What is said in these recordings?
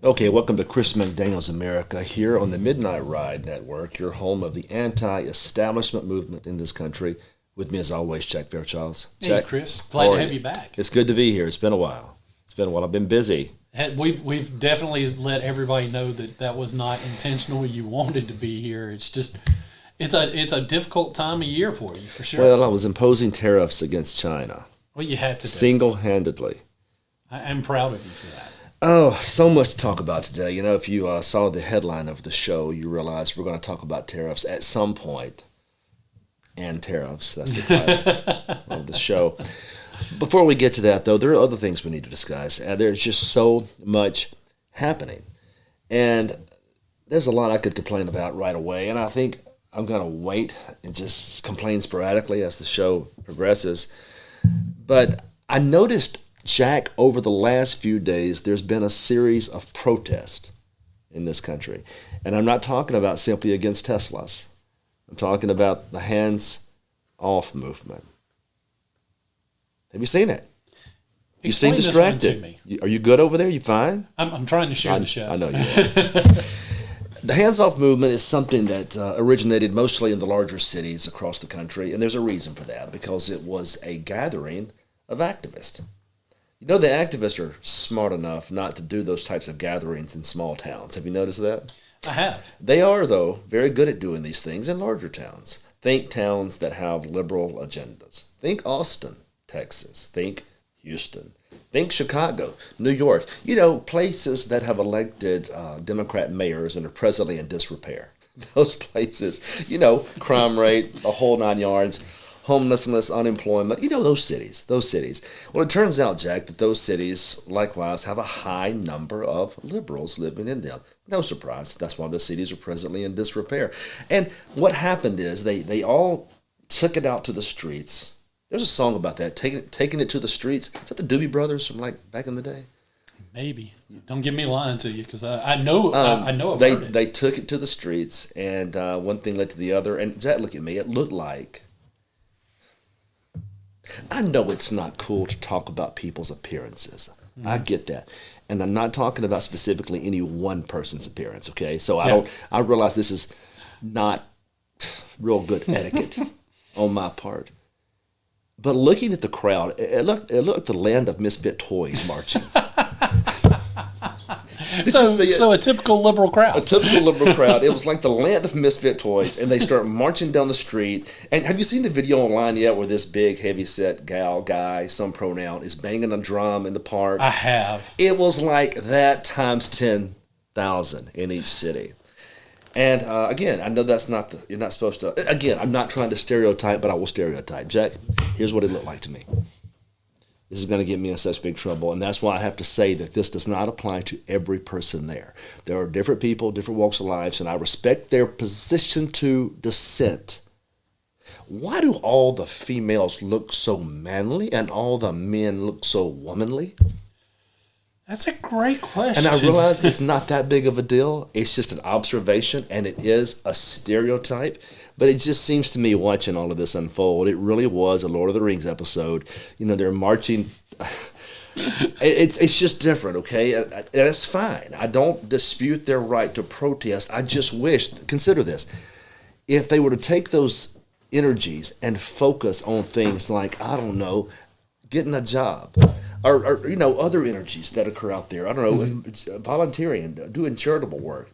Okay, welcome to Chris McDaniel's America here on the Midnight Ride Network, your home of the anti-establishment movement in this country. With me, as always, Jack Fairchilds. Hey, Jack, Chris. Glad to have you back. It's good to be here. It's been a while. I've been busy. We've definitely let everybody know that was not intentional. You wanted to be here. It's just it's a difficult time of year for you, for sure. Well, I was imposing tariffs against China. Well, you had to do. Single-handedly. I'm proud of you for that. Oh, so much to talk about today. You know, if you saw the headline of the show, you realize we're going to talk about tariffs at some point. And tariffs, that's the title of the show. Before we get to that, though, there are other things we need to discuss. There's just so much happening. And there's a lot I could complain about right away. And I think I'm going to wait and just complain sporadically as the show progresses. But I noticed, Jack, over the last few days, there's been a series of protests in this country. And I'm not talking about simply against Teslas. I'm talking about the hands-off movement. Have you seen it? You seem distracted. This one to me. Are you good over there? You fine? I'm trying to share the show. I know you are. The hands-off movement is something that originated mostly in the larger cities across the country, and there's a reason for that, because it was a gathering of activists. You know, the activists are smart enough not to do those types of gatherings in small towns. Have you noticed that? I have. They are, though, very good at doing these things in larger towns. Think towns that have liberal agendas. Think Austin, Texas. Think Houston. Think Chicago, New York. You know, places that have elected Democrat mayors and are presently in disrepair. Those places, you know, crime rate, the whole 9 yards. Homelessness, unemployment, you know, those cities. Well, it turns out, Jack, that those cities likewise have a high number of liberals living in them. No surprise. That's why the cities are presently in disrepair. And what happened is they all took it out to the streets. There's a song about that, taking it to the streets. Is that the Doobie Brothers from like back in the day? Maybe. Don't give me lying to you, because I know I've heard it. They took it to the streets, and one thing led to the other. And Jack, look at me. It looked like, I know it's not cool to talk about people's appearances. Mm-hmm. I get that. And I'm not talking about specifically any one person's appearance, okay? So I realize this is not real good etiquette on my part. But looking at the crowd, it looked like the land of misfit toys marching. So a typical liberal crowd. A typical liberal crowd. It was like the land of misfit toys, and they start marching down the street. And have you seen the video online yet where this big, heavy-set guy, some pronoun, is banging a drum in the park? I have. It was like that times 10,000 in each city. And again, I know that's not you're not supposed to. Again, I'm not trying to stereotype, but I will stereotype. Jack, here's what it looked like to me. This is going to get me in such big trouble, and that's why I have to say that this does not apply to every person there. There are different people, different walks of lives, and I respect their position to dissent. Why do all the females look so manly and all the men look so womanly? That's a great question. And I realize it's not that big of a deal. It's just an observation, and it is a stereotype. But it just seems to me, watching all of this unfold, it really was a Lord of the Rings episode. You know, they're marching. It's just different, okay? And it's fine. I don't dispute their right to protest. I just wish, consider this, if they were to take those energies and focus on things like, I don't know, getting a job, or you know, other energies that occur out there. I don't know, mm-hmm. Volunteering, doing charitable work.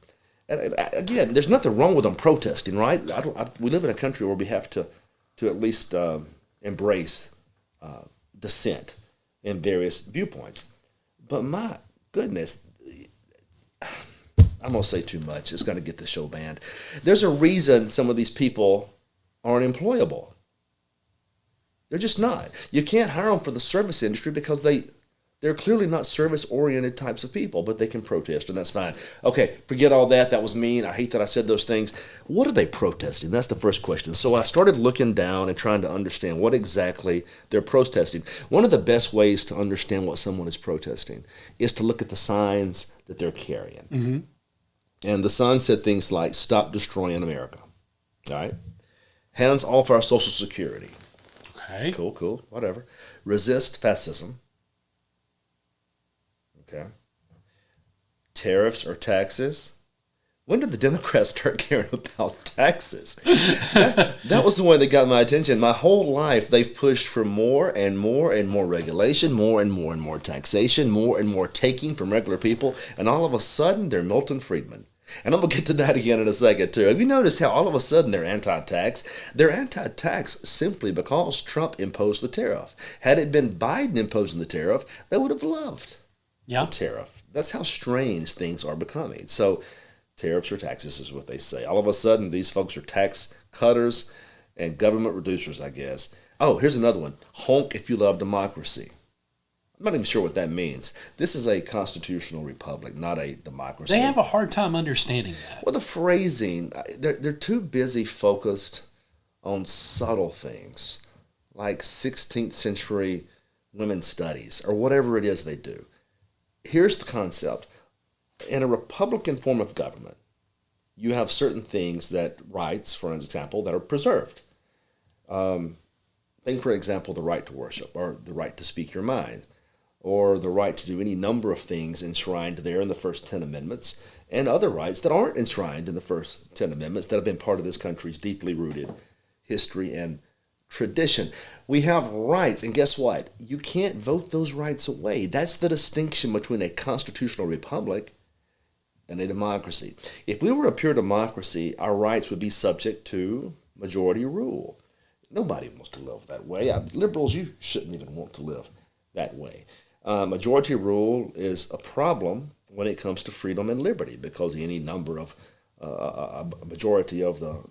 And again, there's nothing wrong with them protesting, right? We live in a country where we have to at least embrace dissent in various viewpoints. But my goodness, I'm going to say too much. It's going to get the show banned. There's a reason some of these people aren't employable. They're just not. You can't hire them for the service industry because they're clearly not service-oriented types of people, but they can protest, and that's fine. Okay, forget all that. That was mean. I hate that I said those things. What are they protesting? That's the first question. So I started looking down and trying to understand what exactly they're protesting. One of the best ways to understand what someone is protesting is to look at the signs that they're carrying. Mm-hmm. And the signs said things like, "Stop destroying America." All right? "Hands off our Social Security." Okay. Cool, whatever. "Resist fascism." Okay. tariffs or taxes. When did the Democrats start caring about taxes? That was the one that got my attention. My whole life, they've pushed for more and more and more regulation, more and more taxation, more and more taking from regular people, and all of a sudden, they're Milton Friedman. And I'm going to get to that again in a second, too. Have you noticed how all of a sudden they're anti-tax? They're anti-tax simply because Trump imposed the tariff. Had it been Biden imposing the tariff, they would have loved the tariff. That's how strange things are becoming. So, tariffs or taxes is what they say. All of a sudden, these folks are tax cutters and government reducers, I guess. Oh, here's another one. Honk if you love democracy. I'm not even sure what that means. This is a constitutional republic, not a democracy. They have a hard time understanding that. Well, the phrasing, they're too busy focused on subtle things, like 16th century women's studies or whatever it is they do. Here's the concept. In a Republican form of government, you have certain things rights, for example, that are preserved. Think, for example, the right to worship, or the right to speak your mind, or the right to do any number of things enshrined there in the first 10 amendments, and other rights that aren't enshrined in the first 10 amendments that have been part of this country's deeply rooted history and tradition. We have rights, and guess what? You can't vote those rights away. That's the distinction between a constitutional republic and a democracy. If we were a pure democracy, our rights would be subject to majority rule. Nobody wants to live that way. Liberals, you shouldn't even want to live that way. Majority rule is a problem when it comes to freedom and liberty, because any number of a majority of the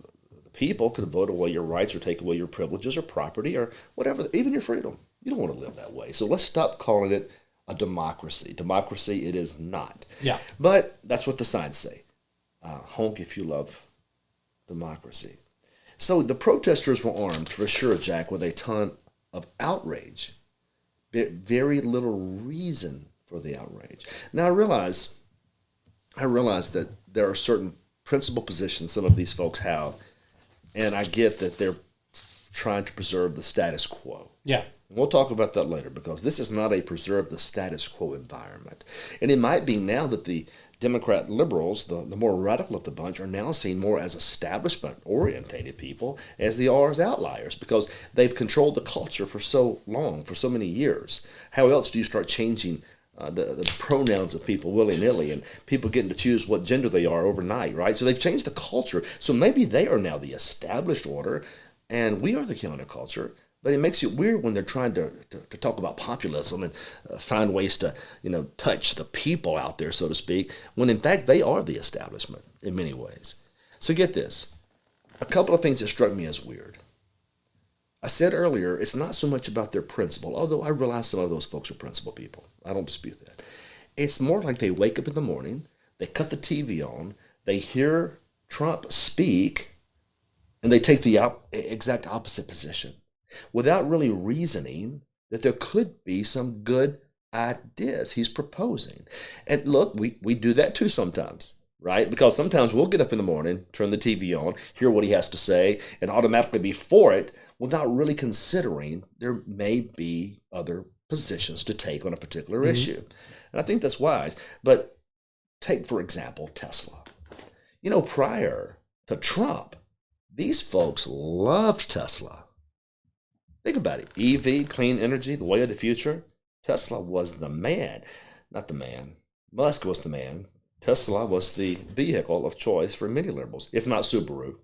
people could vote away your rights or take away your privileges or property or whatever, even your freedom. You don't want to live that way. So let's stop calling it a democracy. Democracy it is not. Yeah. But that's what the signs say. Honk if you love democracy. So the protesters were armed for sure, Jack, with a ton of outrage. Very little reason for the outrage. Now I realize that there are certain principal positions some of these folks have, and I get that they're trying to preserve the status quo. Yeah. We'll talk about that later, because this is not a preserve the status quo environment. And it might be now that the Democrat liberals, the more radical of the bunch, are now seen more as establishment-orientated people as they are as outliers, because they've controlled the culture for so long, for so many years. How else do you start changing the pronouns of people willy-nilly and people getting to choose what gender they are overnight, right? So they've changed the culture. So maybe they are now the established order, and we are the counterculture. But it makes it weird when they're trying to talk about populism and find ways to, touch the people out there, so to speak, when in fact they are the establishment in many ways. So get this. A couple of things that struck me as weird. I said earlier, it's not so much about their principle, although I realize some of those folks are principle people. I don't dispute that. It's more like they wake up in the morning, they cut the TV on, they hear Trump speak, and they take the exact opposite position, without really reasoning that there could be some good ideas he's proposing. And look, we do that too sometimes, right? Because sometimes we'll get up in the morning, turn the TV on, hear what he has to say, and automatically be for it without really considering there may be other positions to take on a particular issue. And I think that's wise. But take, for example, Tesla. Prior to Trump, these folks loved Tesla. Think about it. EV, clean energy, the way of the future. Tesla was the man. Not the man. Musk was the man. Tesla was the vehicle of choice for many liberals, if not Subaru.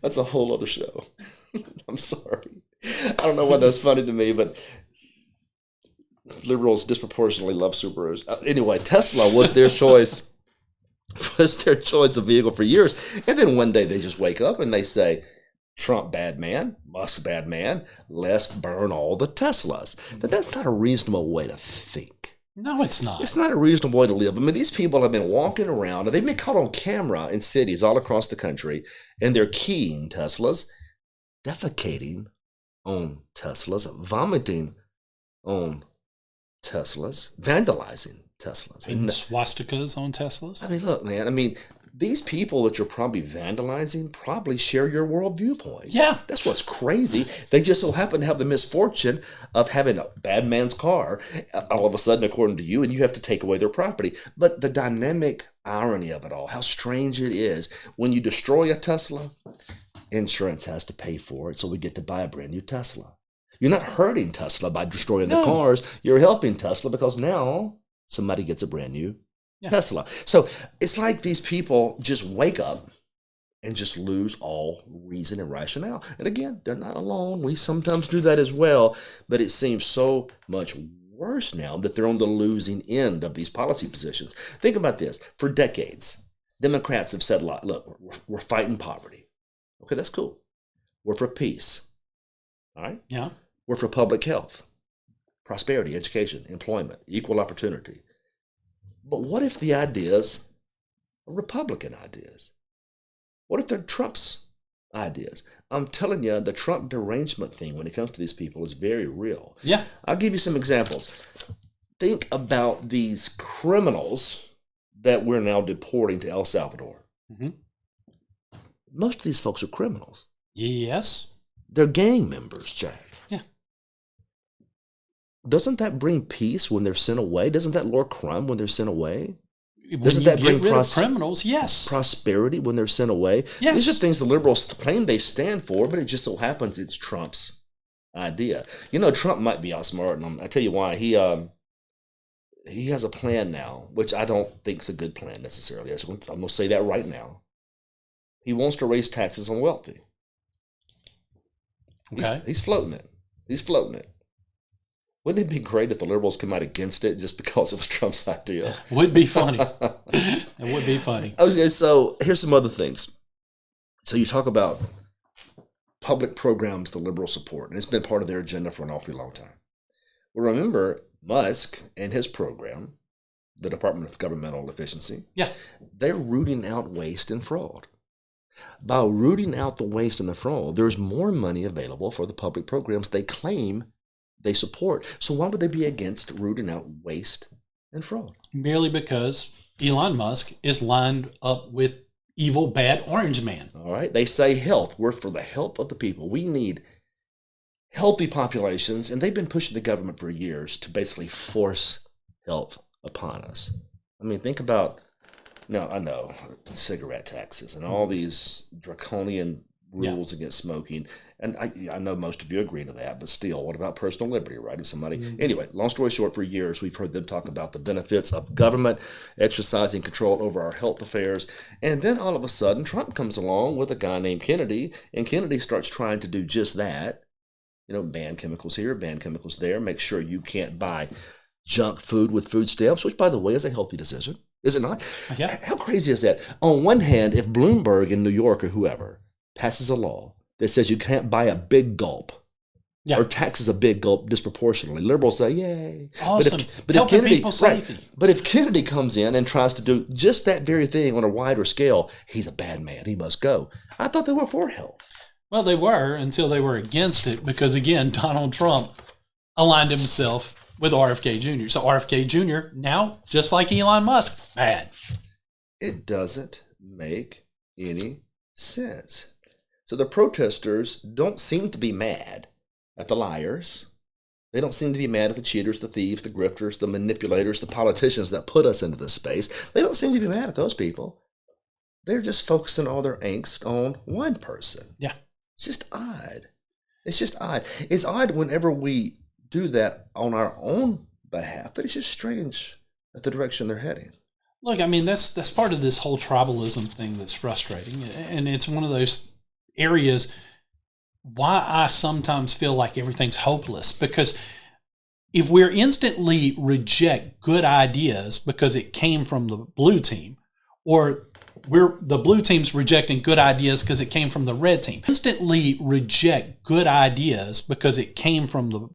That's a whole other show. I'm sorry. I don't know why that's funny to me, but liberals disproportionately love Subarus. Anyway, Tesla was their choice. Was their choice of vehicle for years. And then one day they just wake up and they say, Trump bad man, Musk bad man, let's burn all the Teslas. Now, that's not a reasonable way to think. No, it's not. It's not a reasonable way to live. I mean, these people have been walking around, and they've been caught on camera in cities all across the country, and they're keying Teslas, defecating on Teslas, vomiting on Teslas, vandalizing Teslas. And swastikas on Teslas? I mean, look, man, these people that you're probably vandalizing probably share your world viewpoint. Yeah. That's what's crazy. They just so happen to have the misfortune of having a bad man's car all of a sudden, according to you, and you have to take away their property. But the dynamic irony of it all, how strange it is. When you destroy a Tesla, insurance has to pay for it, so we get to buy a brand new Tesla. You're not hurting Tesla by destroying the cars. You're helping Tesla because now somebody gets a brand new Tesla. So it's like these people just wake up and just lose all reason and rationale. And again, they're not alone. We sometimes do that as well, but it seems so much worse now that they're on the losing end of these policy positions. Think about this. For decades, Democrats have said a lot. Look, we're fighting poverty. Okay, that's cool. We're for peace. All right? Yeah. We're for public health, prosperity, education, employment, equal opportunity. But what if the ideas are Republican ideas? What if they're Trump's ideas? I'm telling you, the Trump derangement thing when it comes to these people is very real. Yeah. I'll give you some examples. Think about these criminals that we're now deporting to El Salvador. Mm-hmm. Most of these folks are criminals. Yes. They're gang members, Jack. Yeah. Doesn't that bring peace when they're sent away? Doesn't that lower crime when they're sent away? Doesn't that bring criminals? Yes. Prosperity when they're sent away? Yes. These are things the liberals claim they stand for, but it just so happens it's Trump's idea. You know, Trump might be outsmarting them. I tell you why. He has a plan now, which I don't think is a good plan necessarily. I'm going to say that right now. He wants to raise taxes on wealthy. Okay. He's floating it. He's floating it. Wouldn't it be great if the liberals came out against it just because it was Trump's idea? Would be funny. It would be funny. Okay, so here's some other things. So you talk about public programs the liberals support, and it's been part of their agenda for an awfully long time. Well, remember Musk and his program, the Department of Governmental Efficiency, they're rooting out waste and fraud. By rooting out the waste and the fraud, there's more money available for the public programs they claim they support. So why would they be against rooting out waste and fraud? Merely because Elon Musk is lined up with evil, bad orange man. All right. They say health. We're for the health of the people. We need healthy populations. And they've been pushing the government for years to basically force health upon us. I mean, think about, now I know, cigarette taxes and all these draconian rules against smoking. And I know most of you agree to that, but still, what about personal liberty, right? If somebody, anyway, long story short, for years, we've heard them talk about the benefits of government exercising control over our health affairs. And then all of a sudden, Trump comes along with a guy named Kennedy, and Kennedy starts trying to do just that. You know, ban chemicals here, ban chemicals there, make sure you can't buy junk food with food stamps, which, by the way, is a healthy decision, is it not? Yeah. How crazy is that? On one hand, if Bloomberg in New York or whoever passes a law that says you can't buy a big gulp or taxes a big gulp disproportionately, liberals say, yay. Awesome. But if Kennedy, but if Kennedy comes in and tries to do just that very thing on a wider scale, he's a bad man. He must go. I thought they were for health. Well, they were until they were against it because, again, Donald Trump aligned himself with RFK Jr. So RFK Jr. now, just like Elon Musk, bad. It doesn't make any sense. So the protesters don't seem to be mad at the liars. They don't seem to be mad at the cheaters, the thieves, the grifters, the manipulators, the politicians that put us into this space. They don't seem to be mad at those people. They're just focusing all their angst on one person. Yeah. It's just odd. It's just odd. It's odd whenever we do that on our own behalf, but it's just strange at the direction they're heading. Look, I mean, that's part of this whole tribalism thing that's frustrating. And it's one of those areas why I sometimes feel like everything's hopeless. Because if we're instantly reject good ideas because it came from the blue team, or the blue team's rejecting good ideas because it came from the red team. Instantly reject good ideas because it came from the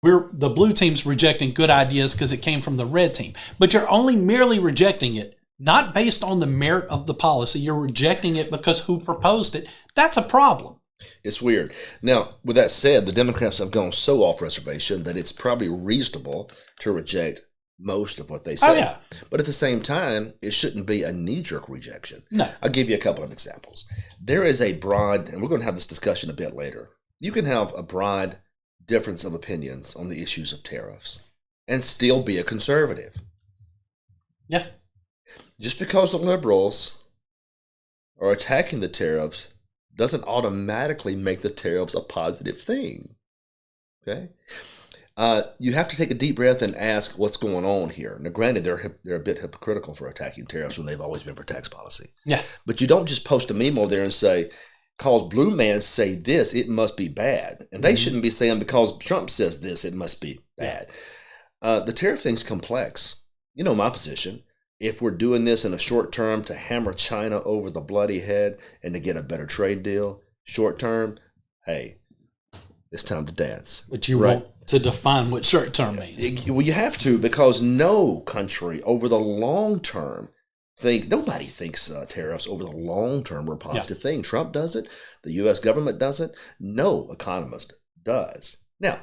blue team's rejecting good ideas because it came from the red team. But you're only merely rejecting it, not based on the merit of the policy. You're rejecting it because who proposed it. That's a problem. It's weird. Now, with that said, the Democrats have gone so off reservation that it's probably reasonable to reject most of what they say. Oh, yeah. But at the same time, it shouldn't be a knee-jerk rejection. No. I'll give you a couple of examples. There is a broad, and we're going to have this discussion a bit later. You can have a broad difference of opinions on the issues of tariffs and still be a conservative. Yeah. Just because the liberals are attacking the tariffs doesn't automatically make the tariffs a positive thing. Okay? You have to take a deep breath and ask what's going on here. Now, granted, they're a bit hypocritical for attacking tariffs when they've always been for tax policy. Yeah. But you don't just post a memo there and say, because Blue Man say this, it must be bad. And they shouldn't be saying because Trump says this, it must be bad. The tariff thing's complex. You know my position. If we're doing this in a short term to hammer China over the bloody head and to get a better trade deal, short term, hey, it's time to dance. But you want to define what short term means. Well, you have to, because no country over the long term nobody thinks tariffs over the long term are a positive thing. Trump does it. The U.S. government does it. No economist does. Now,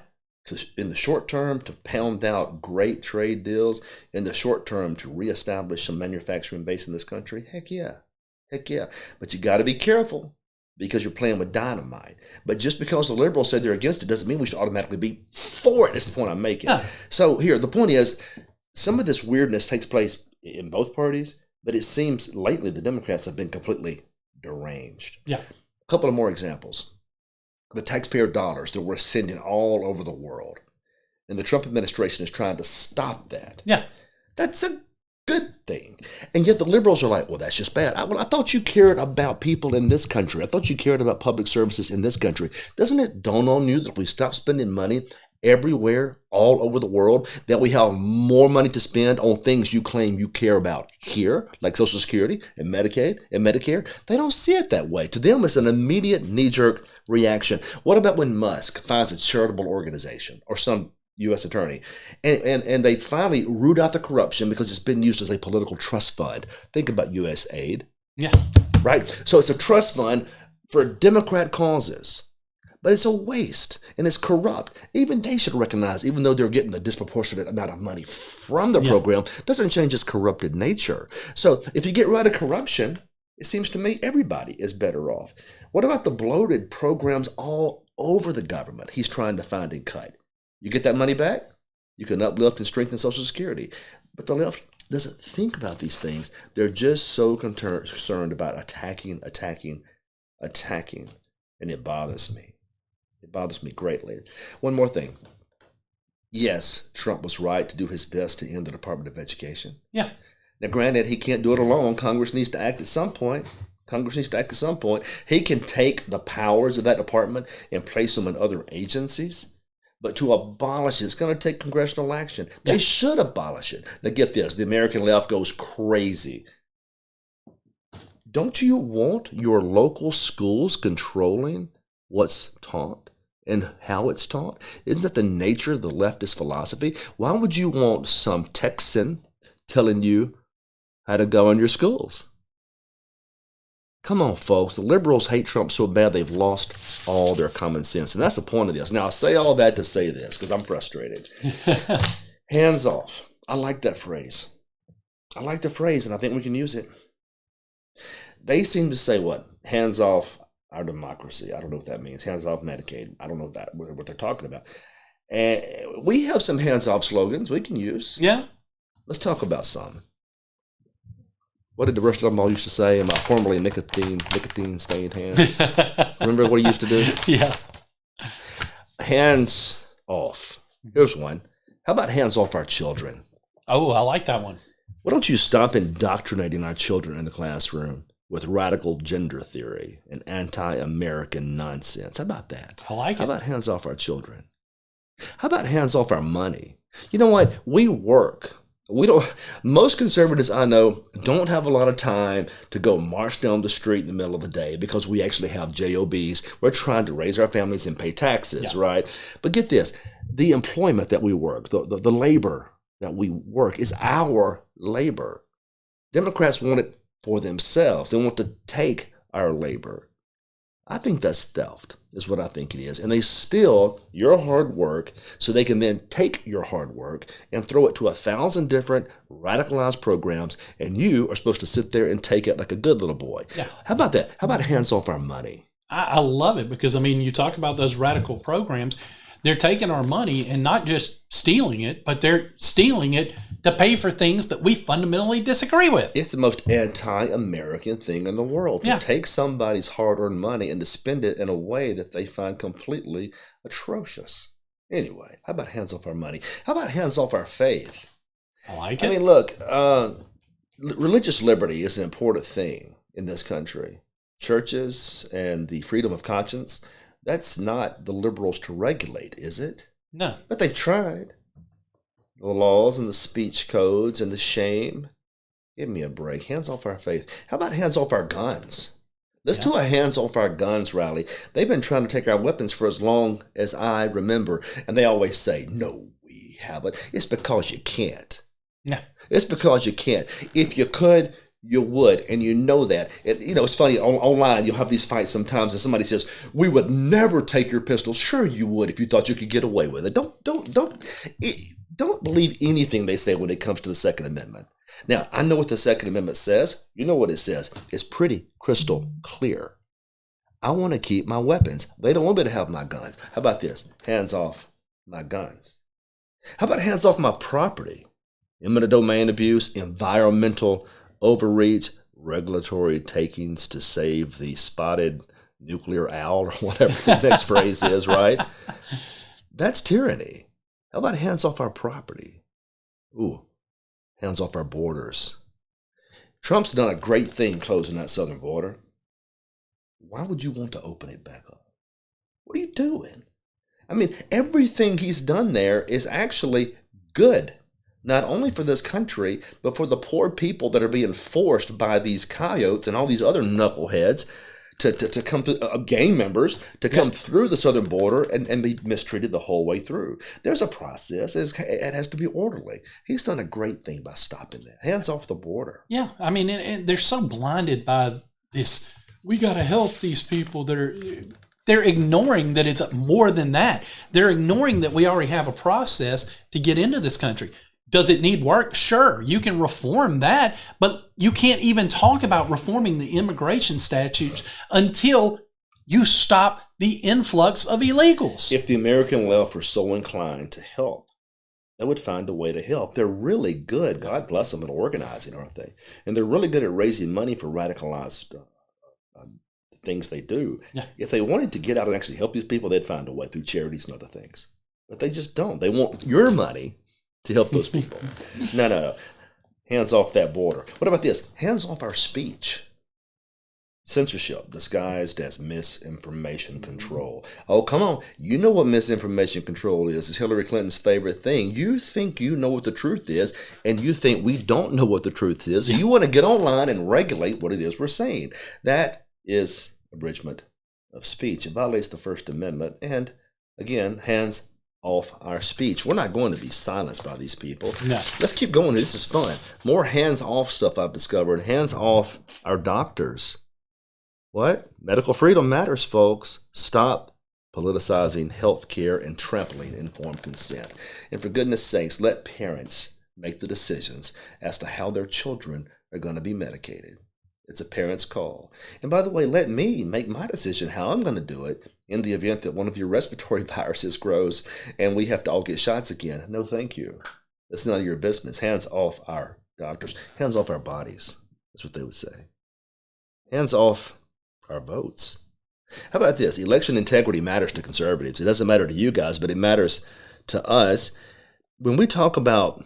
in the short term, to pound out great trade deals, in the short term, to reestablish some manufacturing base in this country, heck yeah. But you got to be careful because you're playing with dynamite. But just because the liberals said they're against it doesn't mean we should automatically be for it. That's the point I'm making. Yeah. So here, the point is, some of this weirdness takes place in both parties, but it seems lately the Democrats have been completely deranged. Yeah. A couple of more examples. The taxpayer dollars that we're sending all over the world. And the Trump administration is trying to stop that. Yeah. That's a good thing. And yet the liberals are like, well, that's just bad. I thought you cared about people in this country. I thought you cared about public services in this country. Doesn't it dawn on you that if we stop spending money everywhere, all over the world, that we have more money to spend on things you claim you care about here, like Social Security and Medicaid and Medicare? They don't see it that way. To them, it's an immediate knee-jerk reaction. What about when Musk finds a charitable organization or some U.S. attorney, and they finally root out the corruption because it's been used as a political trust fund? Think about U.S. aid. Yeah. Right? So it's a trust fund for Democrat causes. But it's a waste, and it's corrupt. Even they should recognize, even though they're getting a disproportionate amount of money from the program, doesn't change its corrupted nature. So if you get rid of corruption, it seems to me everybody is better off. What about the bloated programs all over the government he's trying to find and cut? You get that money back, you can uplift and strengthen Social Security. But the left doesn't think about these things. They're just so concerned about attacking, and it bothers me. It bothers me greatly. One more thing. Yes, Trump was right to do his best to end the Department of Education. Yeah. Now, granted, he can't do it alone. Congress needs to act at some point. He can take the powers of that department and place them in other agencies. But to abolish it, it's going to take congressional action. They should abolish it. Now, get this. The American left goes crazy. Don't you want your local schools controlling what's taught and how it's taught? Isn't that the nature of the leftist philosophy? Why would you want some Texan telling you how to go in your schools? Come on, folks. The liberals hate Trump so bad they've lost all their common sense. And that's the point of this. Now, I say all that to say this because I'm frustrated. Hands off. I like that phrase. And I think we can use it. They seem to say what? Hands off our democracy. I don't know what that means. Hands off Medicaid. I don't know what they're talking about. And we have some hands off slogans we can use. Yeah. Let's talk about some. What did the rest of them all used to say? Am I formerly nicotine stained hands? Remember what he used to do? Yeah. Hands off. Here's one. How about hands off our children? Oh, I like that one. Why don't you stop indoctrinating our children in the classroom with radical gender theory and anti-American nonsense? How about that? I like it. How about hands off our children? How about hands off our money? You know what? We work. Most conservatives I know don't have a lot of time to go march down the street in the middle of the day because we actually have JOBs. We're trying to raise our families and pay taxes, right? But get this, the employment that we work, the labor that we work is our labor. Democrats want it for themselves. They want to take our labor. I think that's theft, is what I think it is. And they steal your hard work so they can then take your hard work and throw it to 1,000 different radicalized programs, and you are supposed to sit there and take it like a good little boy. Yeah. How about that? How about hands off our money? I love it because, I mean, you talk about those radical programs. They're taking our money and not just stealing it, but they're stealing it to pay for things that we fundamentally disagree with. It's the most anti-American thing in the world, to take somebody's hard-earned money and to spend it in a way that they find completely atrocious. Anyway, how about hands off our money? How about hands off our faith? I like it. I mean, look, religious liberty is an important thing in this country. Churches and the freedom of conscience, that's not the liberals to regulate, is it? No. But they've tried. The laws and the speech codes and the shame. Give me a break. Hands off our faith. How about hands off our guns? Let's do a hands off our guns rally. They've been trying to take our weapons for as long as I remember, and they always say, no, we haven't. It's because you can't. Yeah. It's because you can't. If you could, you would, and you know that. It's funny, online you'll have these fights sometimes and somebody says, we would never take your pistols. Sure you would if you thought you could get away with it. Don't believe anything they say when it comes to the Second Amendment. Now, I know what the Second Amendment says. You know what it says. It's pretty crystal clear. I want to keep my weapons. They don't want me to have my guns. How about this? Hands off my guns. How about hands off my property? Eminent domain abuse, environmental overreach, regulatory takings to save the spotted nuclear owl, or whatever the next phrase is, right? That's tyranny. How about hands off our property? Ooh, hands off our borders. Trump's done a great thing closing that southern border. Why would you want to open it back up? What are you doing? I mean, everything he's done there is actually good. Not only for this country, but for the poor people that are being forced by these coyotes and all these other knuckleheads to come through, gang members, to come through the southern border and be mistreated the whole way through. There's a process. It has to be orderly. He's done a great thing by stopping that. Hands off the border. Yeah, I mean, they're so blinded by this. We got to help these people they're ignoring that it's more than that. They're ignoring that we already have a process to get into this country. Does it need work? Sure, you can reform that, but you can't even talk about reforming the immigration statutes until you stop the influx of illegals. If the American left were so inclined to help, they would find a way to help. They're really good, God bless them, at organizing, aren't they? And they're really good at raising money for radicalized things they do. Yeah. If they wanted to get out and actually help these people, they'd find a way through charities and other things. But they just don't. They want your money to help those people. No. Hands off that border. What about this? Hands off our speech. Censorship disguised as misinformation control. Oh, come on. You know what misinformation control is. It's Hillary Clinton's favorite thing. You think you know what the truth is, and you think we don't know what the truth is. So you want to get online and regulate what it is we're saying. That is abridgment of speech. It violates the First Amendment. And again, hands off our speech. We're not going to be silenced by these people. No. Let's keep going. This is fun. More hands-off stuff I've discovered. Hands off our doctors. What? Medical freedom matters, folks. Stop politicizing health care and trampling informed consent. And for goodness sakes, let parents make the decisions as to how their children are going to be medicated. It's a parent's call. And by the way, let me make my decision how I'm going to do it in the event that one of your respiratory viruses grows and we have to all get shots again. No, thank you. It's none of your business. Hands off our doctors. Hands off our bodies. That's what they would say. Hands off our votes. How about this? Election integrity matters to conservatives. It doesn't matter to you guys, but it matters to us. When we talk about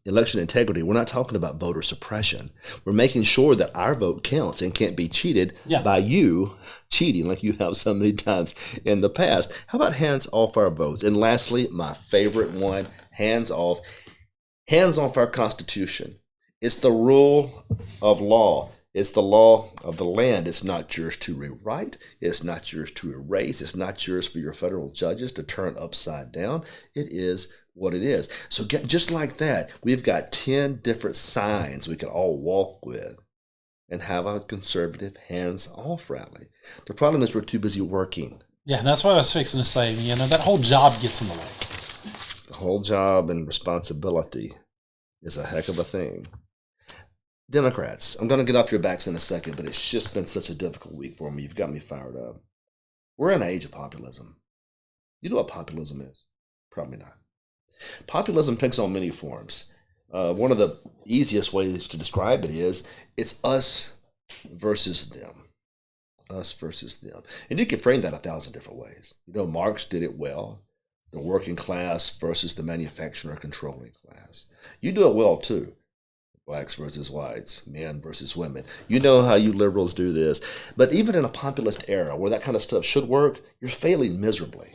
election integrity, we're not talking about voter suppression. We're making sure that our vote counts and can't be cheated by you cheating like you have so many times in the past. How about hands off our votes? And lastly, my favorite one, hands off our Constitution. It's the rule of law. It's the law of the land. It's not yours to rewrite. It's not yours to erase. It's not yours for your federal judges to turn upside down. It is what it is. So just like that, we've got 10 different signs we can all walk with. and have a conservative hands-off rally. The problem is we're too busy working. Yeah, that's what I was fixing to say. That whole job gets in the way. The whole job and responsibility is a heck of a thing. Democrats, I'm going to get off your backs in a second, but it's just been such a difficult week for me. You've got me fired up. We're in an age of populism. You know what populism is? Probably not. Populism takes on many forms. One of the easiest ways to describe it is it's us versus them. Us versus them. And you can frame that 1,000 different ways. Marx did it well. The working class versus the manufacturer controlling class. You do it well too. Blacks versus whites, men versus women. You know how you liberals do this. But even in a populist era where that kind of stuff should work, you're failing miserably.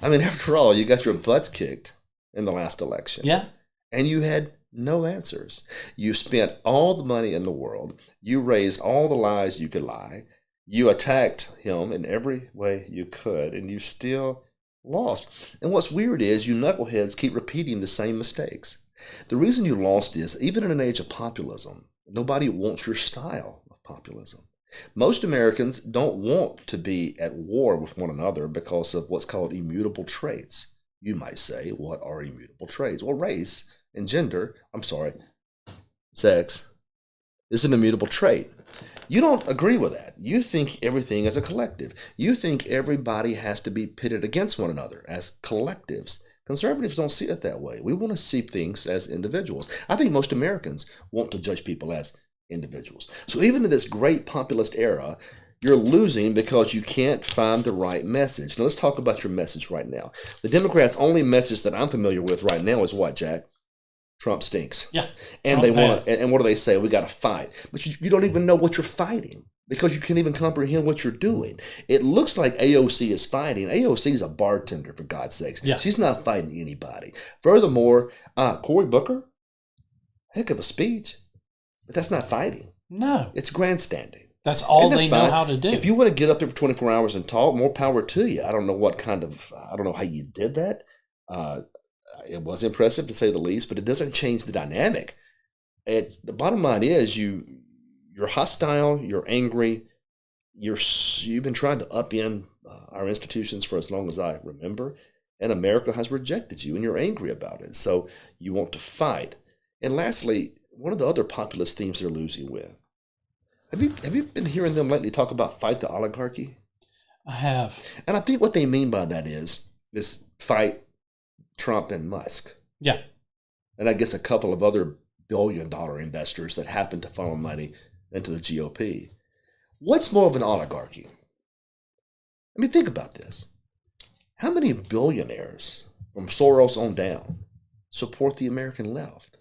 After all, you got your butts kicked in the last election. Yeah. And you had no answers. You spent all the money in the world. You raised all the lies you could lie. You attacked him in every way you could, and you still lost. And what's weird is you knuckleheads keep repeating the same mistakes. The reason you lost is, even in an age of populism, nobody wants your style of populism. Most Americans don't want to be at war with one another because of what's called immutable traits. You might say, what are immutable traits? Well, race and sex is an immutable trait. You don't agree with that. You think everything is a collective. You think everybody has to be pitted against one another as collectives. Conservatives don't see it that way. We want to see things as individuals. I think most Americans want to judge people as individuals. So even in this great populist era, you're losing because you can't find the right message. Now let's talk about your message right now. The Democrats' only message that I'm familiar with right now is what, Jack? Trump stinks. Yeah. And what do they say? We got to fight. But you don't even know what you're fighting, because you can't even comprehend what you're doing. It looks like AOC is fighting. AOC is a bartender, for God's sakes. Yeah. She's not fighting anybody. Furthermore, Cory Booker, heck of a speech, but that's not fighting. No. It's grandstanding. That's all they know how to do. If you want to get up there for 24 hours and talk, more power to you. I don't know how you did that. It was impressive, to say the least, but it doesn't change the dynamic. The bottom line is you're hostile, you're angry, you've been trying to upend our institutions for as long as I remember, and America has rejected you, and you're angry about it. So you want to fight. And lastly, one of the other populist themes they're losing with. Have you been hearing them lately talk about fight the oligarchy? I have. And I think what they mean by that is fight Trump and Musk. Yeah. And I guess a couple of other billion-dollar investors that happen to funnel money into the GOP. What's more of an oligarchy? Think about this. How many billionaires from Soros on down support the American left?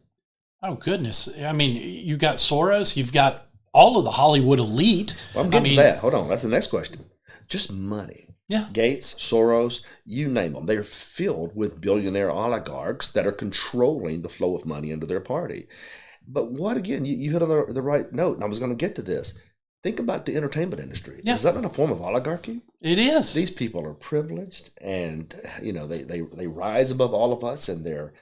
Oh, goodness. You got Soros, you've got all of the Hollywood elite. Well, I'm getting to that. Hold on. That's the next question. Just money. Yeah. Gates, Soros, you name them. They're filled with billionaire oligarchs that are controlling the flow of money into their party. But what, again, you hit on the right note, and I was going to get to this. Think about the entertainment industry. Yeah. Is that not a form of oligarchy? It is. These people are privileged, and they rise above all of us in their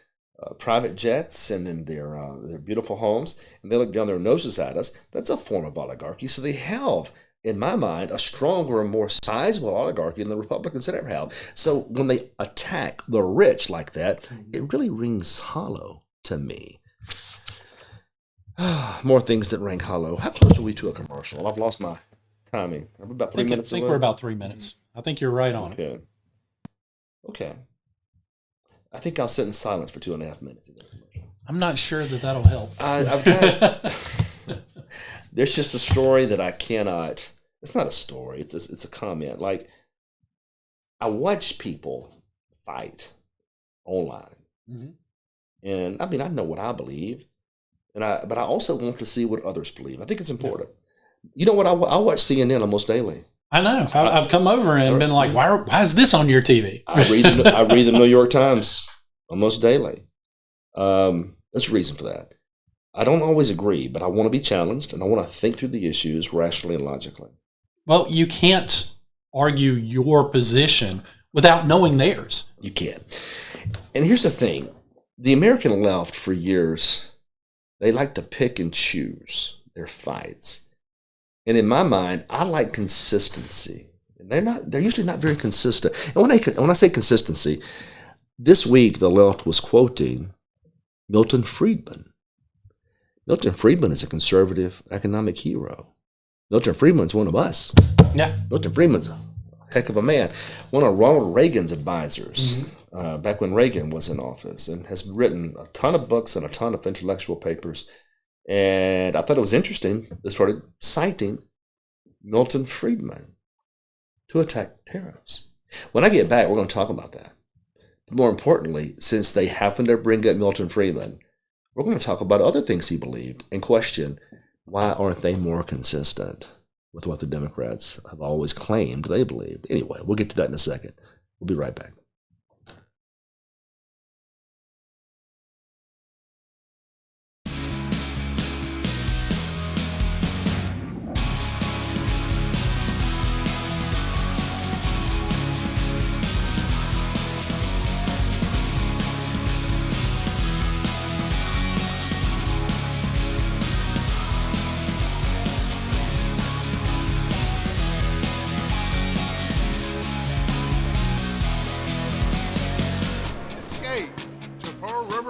private jets and in their beautiful homes, and they look down their noses at us. That's a form of oligarchy. So they have, in my mind, a stronger and more sizable oligarchy than the Republicans had ever had. So when they attack the rich like that, it really rings hollow to me. More things that ring hollow. How close are we to a commercial? I've lost my timing. Are we about 3 minutes I think we're about 3 minutes. I think you're right on it. Okay. I think I'll sit in silence for 2.5 minutes. I'm not sure that'll help. I've got... There's just a story that I cannot... It's not a story. It's a comment. Like, I watch people fight online. Mm-hmm. And, I know what I believe. But I also want to see what others believe. I think it's important. Yeah. You know what? I watch CNN almost daily. I know. I've come over and been like, why is this on your TV? I read the New York Times almost daily. There's a reason for that. I don't always agree, but I want to be challenged, and I want to think through the issues rationally and logically. Well, you can't argue your position without knowing theirs. You can't. And here's the thing. The American left, for years, they like to pick and choose their fights. And in my mind, I like consistency. They're usually not very consistent. And when I say consistency, this week the left was quoting Milton Friedman. Milton Friedman is a conservative economic hero. Milton Friedman's one of us. Yeah. Milton Friedman's a heck of a man. One of Ronald Reagan's advisors, back when Reagan was in office, and has written a ton of books and a ton of intellectual papers. And I thought it was interesting. They started citing Milton Friedman to attack tariffs. When I get back, we're going to talk about that. But more importantly, since they happen to bring up Milton Friedman, we're going to talk about other things he believed and question why aren't they more consistent with what the Democrats have always claimed they believed. Anyway, we'll get to that in a second. We'll be right back.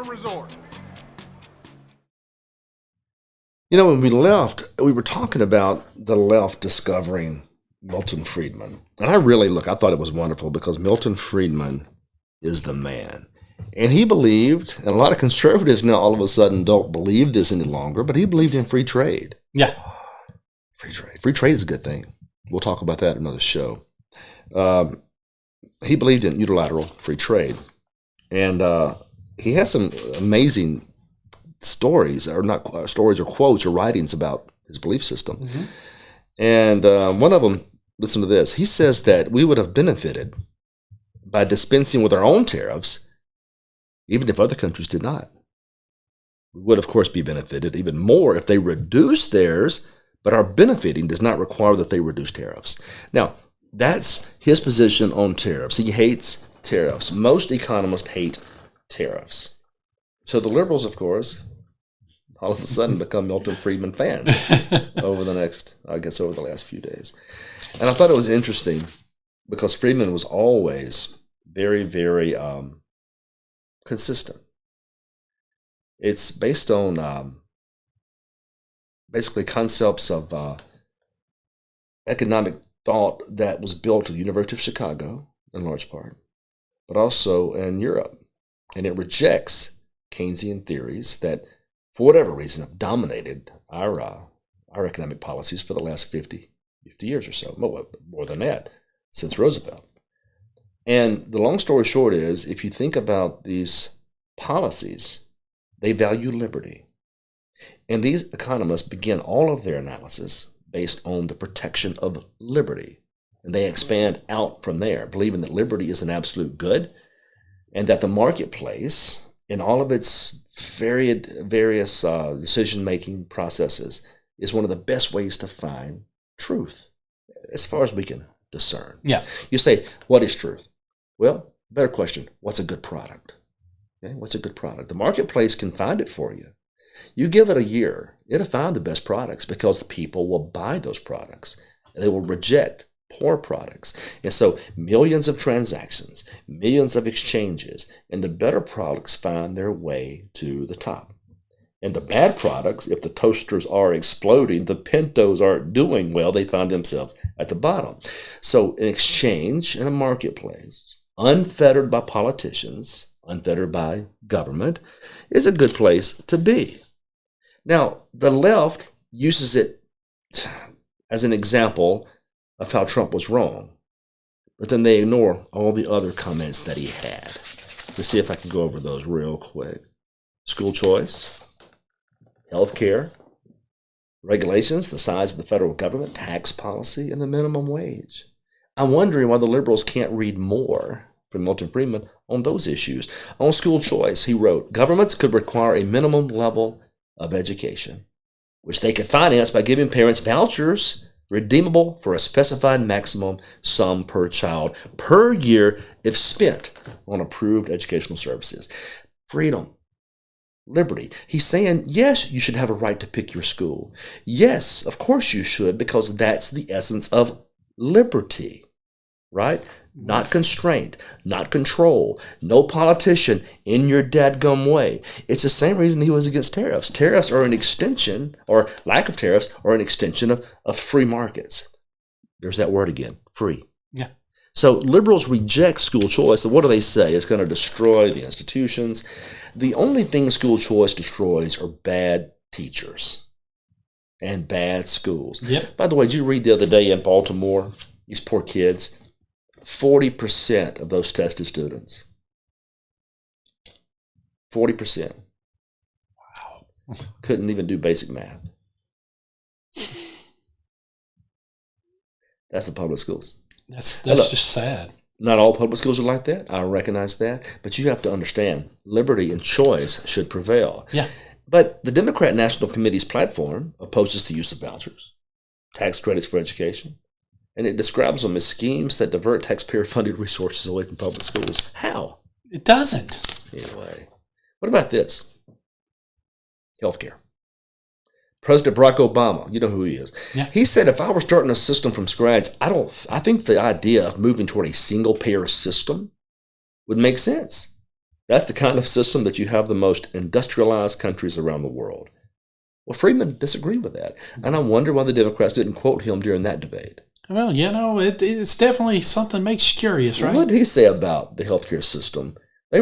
Resort. You know, when we left, we were talking about the left discovering Milton Friedman. And I thought it was wonderful because Milton Friedman is the man. And he believed, and a lot of conservatives now all of a sudden don't believe this any longer, but he believed in free trade. Yeah. Free trade. Free trade is a good thing. We'll talk about that in another show. He believed in unilateral free trade. And he has some amazing stories, or not stories, or quotes, or writings about his belief system. Mm-hmm. And one of them, listen to this. He says that we would have benefited by dispensing with our own tariffs, even if other countries did not. We would, of course, be benefited even more if they reduce theirs, but our benefiting does not require that they reduce tariffs. Now, that's his position on tariffs. He hates tariffs. Most economists hate tariffs. So the liberals, of course, all of a sudden become Milton Friedman fans over the last few days. And I thought it was interesting because Friedman was always very, very consistent. It's based on basically concepts of economic thought that was built at the University of Chicago in large part, but also in Europe. And it rejects Keynesian theories that, for whatever reason, have dominated our economic policies for the last 50 years or so, more than that, since Roosevelt. And the long story short is, if you think about these policies, they value liberty. And these economists begin all of their analysis based on the protection of liberty. And they expand out from there, believing that liberty is an absolute good, and that the marketplace, in all of its various decision-making processes, is one of the best ways to find truth, as far as we can discern. Yeah. You say, what is truth? Well, better question, what's a good product? Okay, what's a good product? The marketplace can find it for you. You give it a year, it'll find the best products because the people will buy those products, and they will reject poor products. And so millions of transactions, millions of exchanges, and the better products find their way to the top. And the bad products, if the toasters are exploding, the Pintos aren't doing well, they find themselves at the bottom. So an exchange in a marketplace, unfettered by politicians, unfettered by government, is a good place to be. Now, the left uses it as an example of how Trump was wrong, but then they ignore all the other comments that he had. Let's see if I can go over those real quick. School choice, health care, regulations, the size of the federal government, tax policy, and the minimum wage. I'm wondering why the liberals can't read more from Milton Friedman on those issues. On school choice, he wrote, governments could require a minimum level of education, which they could finance by giving parents vouchers redeemable for a specified maximum sum per child per year if spent on approved educational services. Freedom. liberty. He's saying, yes, you should have a right to pick your school. Yes, of course you should, because that's the essence of liberty, right? Not constraint, not control, no politician in your dadgum way. It's the same reason he was against tariffs. Tariffs are an extension, or lack of tariffs, are an extension of free markets. There's that word again, free. Yeah. So liberals reject school choice. So what do they say? It's going to destroy the institutions. The only thing school choice destroys are bad teachers and bad schools. Yep. By the way, did you read the other day in Baltimore, these poor kids, 40% of those tested students. 40%. Wow. Couldn't even do basic math. That's the public schools. That's look, just sad. Not all public schools are like that. I recognize that. But you have to understand, liberty and choice should prevail. Yeah. But the Democrat National Committee's platform opposes the use of vouchers, tax credits for education, and it describes them as schemes that divert taxpayer-funded resources away from public schools. How? It doesn't. Anyway, what about this? Healthcare. President Barack Obama, you know who he is. Yeah. He said, if I were starting a system from scratch, I think the idea of moving toward a single-payer system would make sense. That's the kind of system that you have the most industrialized countries around the world. Well, Friedman disagreed with that, and I wonder why the Democrats didn't quote him during that debate. Well, it's definitely something that makes you curious, right? What did he say about the healthcare system? He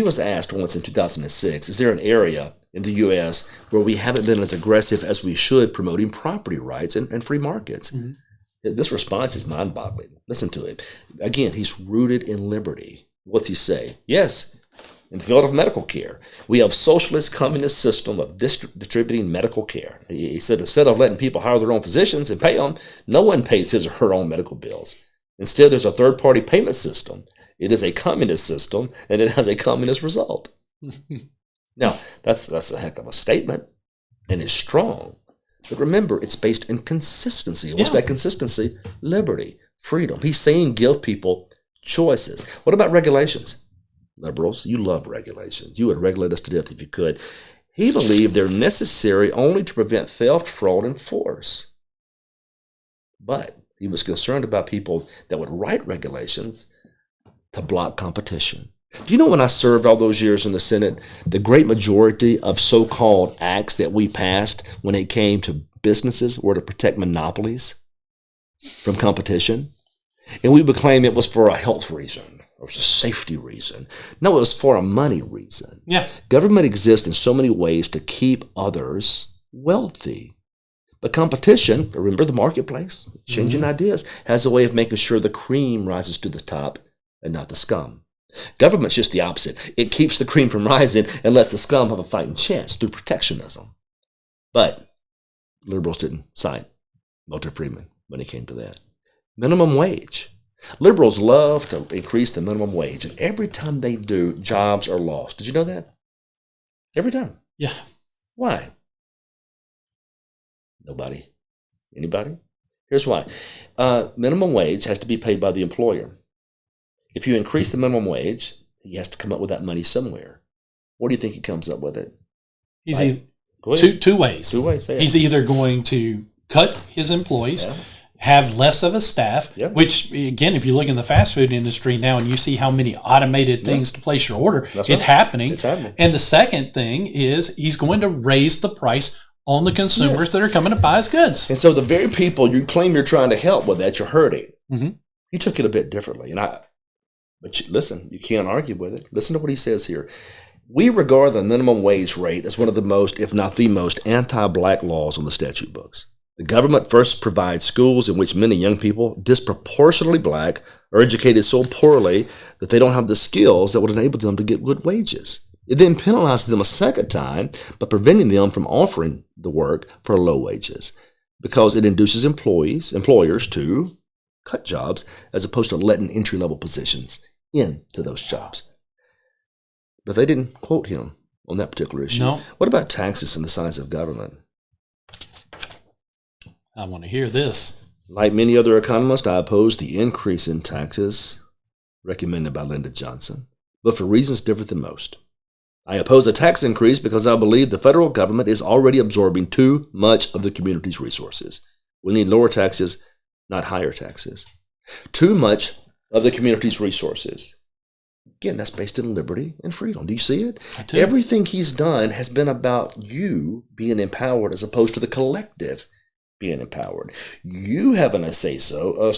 was asked once in 2006, is there an area in the U.S. where we haven't been as aggressive as we should promoting property rights and free markets? Mm-hmm. This response is mind-boggling. Listen to it. Again, he's rooted in liberty. What's he say? Yes, in the field of medical care, we have socialist communist system of distributing medical care. He said instead of letting people hire their own physicians and pay them, no one pays his or her own medical bills. Instead, there's a third-party payment system. It is a communist system, and it has a communist result. Now, that's a heck of a statement, and it's strong. But remember, it's based in consistency. What's that consistency? Liberty, freedom. He's saying give people choices. What about regulations? Liberals, you love regulations. You would regulate us to death if you could. He believed they're necessary only to prevent theft, fraud, and force. But he was concerned about people that would write regulations to block competition. Do you know when I served all those years in the Senate, the great majority of so-called acts that we passed when it came to businesses were to protect monopolies from competition? And we would claim it was for a health reason or a safety reason. No, it was for a money reason. Yeah. Government exists in so many ways to keep others wealthy. But competition, remember the marketplace, changing ideas, has a way of making sure the cream rises to the top and not the scum. Government's just the opposite. It keeps the cream from rising and lets the scum have a fighting chance through protectionism. But liberals didn't sign Milton Friedman when it came to that. Minimum wage. Liberals love to increase the minimum wage, and every time they do, jobs are lost. Did you know that? Every time. Yeah. Why? Nobody. Anybody? Here's why. Minimum wage has to be paid by the employer. If you increase the minimum wage, he has to come up with that money somewhere. What do you think he comes up with it? He's two ways. Two ways. He's either going to cut his employees, have less of a staff, which, again, if you look in the fast food industry now and you see how many automated things to place your order, it's happening. It's happening. And the second thing is he's going to raise the price on the consumers that are coming to buy his goods. And so the very people you claim you're trying to help with that, you're hurting. Mm-hmm. He took it a bit differently. But listen, you can't argue with it. Listen to what he says here. We regard the minimum wage rate as one of the most, if not the most, anti-black laws on the statute books. The government first provides schools in which many young people, disproportionately black, are educated so poorly that they don't have the skills that would enable them to get good wages. It then penalizes them a second time by preventing them from offering the work for low wages because it induces employers to cut jobs as opposed to letting entry-level positions into those jobs. But they didn't quote him on that particular issue. No. What about taxes and the size of government? I want to hear this. Like many other economists, I oppose the increase in taxes recommended by Lyndon Johnson, but for reasons different than most. I oppose a tax increase because I believe the federal government is already absorbing too much of the community's resources. We need lower taxes, not higher taxes. Too much of the community's resources. Again, that's based in liberty and freedom. Do you see it? Everything he's done has been about you being empowered as opposed to the collective being empowered. You having a say-so